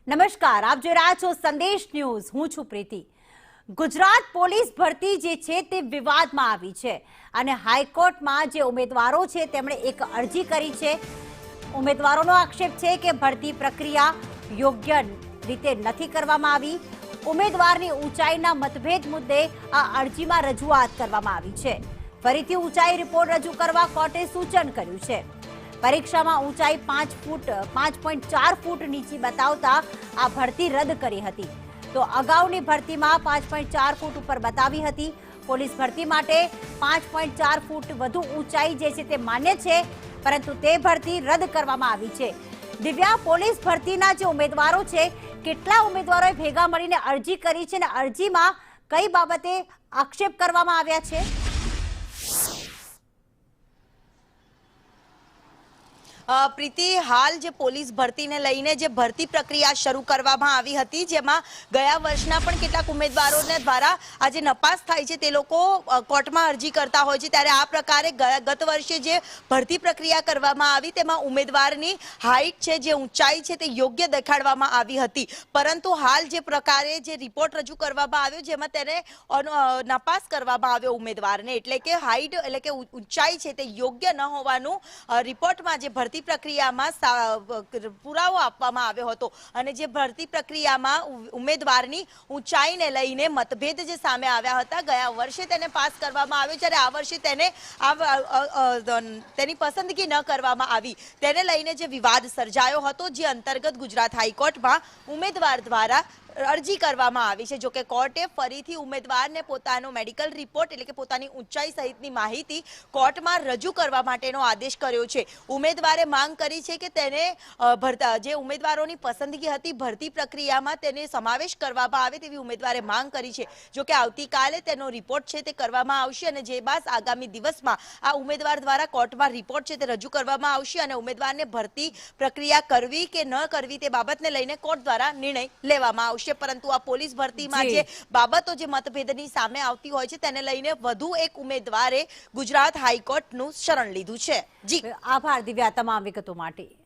નમસ્કાર, આપ જોઈ રહ્યા છો સંદેશ ન્યૂઝ. હું છું પ્રીતિ. ગુજરાત પોલીસ ભરતી જે છે તે વિવાદમાં આવી છે અને હાઈકોર્ટમાં જે ઉમેદવારો છે તેમણે એક અરજી કરી છે. ઉમેદવારોનો આક્ષેપ છે કે ભરતી પ્રક્રિયા યોગ્ય રીતે નથી કરવામાં આવી. ઉમેદવારની ઊંચાઈના મતભેદ મુદ્દે આ અરજીમાં રજૂઆત કરવામાં આવી છે. ફરીથી ઊંચાઈ રિપોર્ટ રજૂ કરવા કોર્ટે સૂચન કર્યું છે. પરીક્ષામાં ઊંચાઈ 5.4 ફૂટ નીચી બતાવતા આ ભરતી રદ કરી હતી. તો અગાઉની ભરતીમાં 5.4 ફૂટ ઉપર બતાવી હતી. પોલીસ ભરતી માટે 5.4 ફૂટ વધુ ઊંચાઈ જે છે તે માન્ય છે, પરંતુ તે ભરતી રદ કરવામાં આવી છે. દિવ્યા, પોલીસ ભરતીના જે ઉમેદવારો છે, કેટલા ઉમેદવારોએ ભેગા મળીને અરજી કરી છે અને અરજીમાં કઈ બાબતે આક્ષેપ કરવામાં આવ્યા છે? પ્રીતિ, હાલ જે પોલીસ ભરતીને લઈને જે ભરતી પ્રક્રિયા શરૂ કરવામાં આવી હતી, જેમાં ગયા વર્ષના પણ કેટલાક ઉમેદવારોને દ્વારા આજે નપાસ થાય છે તે લોકો કોર્ટમાં અરજી કરતા હોય છે, ત્યારે આ પ્રકારે ગત વર્ષે જે ભરતી પ્રક્રિયા કરવામાં આવી તેમાં ઉમેદવારની હાઈટ છે, જે ઊંચાઈ છે તે યોગ્ય દેખાડવામાં આવી હતી. પરંતુ હાલ જે પ્રકારે જે રિપોર્ટ રજૂ કરવામાં આવ્યો, જેમાં તેને નપાસ કરવામાં આવ્યો ઉમેદવારને, એટલે કે હાઈટ એટલે કે ઊંચાઈ છે તે યોગ્ય ન હોવાનું રિપોર્ટમાં જે ભરતી પ્રક્રિયામાં પુરાવો આપવામાં આવ્યો હતો. અને જે ભરતી પ્રક્રિયામાં ઉમેદવારની ઊંચાઈને લઈને મતભેદ જે સામે આવ્યા હતા, ગયા વર્ષે તેને પાસ કરવામાં આવ્યો, જ્યારે આ વર્ષે તેને તેની પસંદગી ન કરવામાં આવી, તેને લઈને જે વિવાદ સર્જાયો હતો, જે અંતર્ગત ગુજરાત હાઈકોર્ટમાં ઉમેદવાર દ્વારા અરજી કરવામાં આવી છે. જોકે કોર્ટે ફરીથી ઉમેદવારને પોતાનો મેડિકલ રિપોર્ટ એટલે કે પોતાની ઊંચાઈ સહિતની માહિતી કોર્ટમાં રજૂ કરવા માટેનો આદેશ કર્યો છે. ઉમેદવારે માંગ કરી છે કે તેને જે ઉમેદવારોની પસંદગી હતી ભરતી પ્રક્રિયામાં તેને સમાવેશ કરવામાં આવે તેવી ઉમેદવારે માંગ કરી છે. જોકે આવતીકાલે તેનો રિપોર્ટ છે તે કરવામાં આવશે અને જે બાદ આગામી દિવસમાં આ ઉમેદવાર દ્વારા કોર્ટમાં રિપોર્ટ છે તે રજૂ કરવામાં આવશે અને ઉમેદવારને ભરતી પ્રક્રિયા કરવી કે ન કરવી તે બાબતને લઈને કોર્ટ દ્વારા નિર્ણય લેવામાં આવશે. પરંતુ આ પોલીસ ભરતીમાં જે બાબતો જે મતભેદની સામે આવતી હોય છે તેને લઈને વધુ એક ઉમેદવારે ગુજરાત હાઈકોર્ટનું શરણ લીધું છે. જી, આભાર દિવ્યા તમામ વિગતો માટે.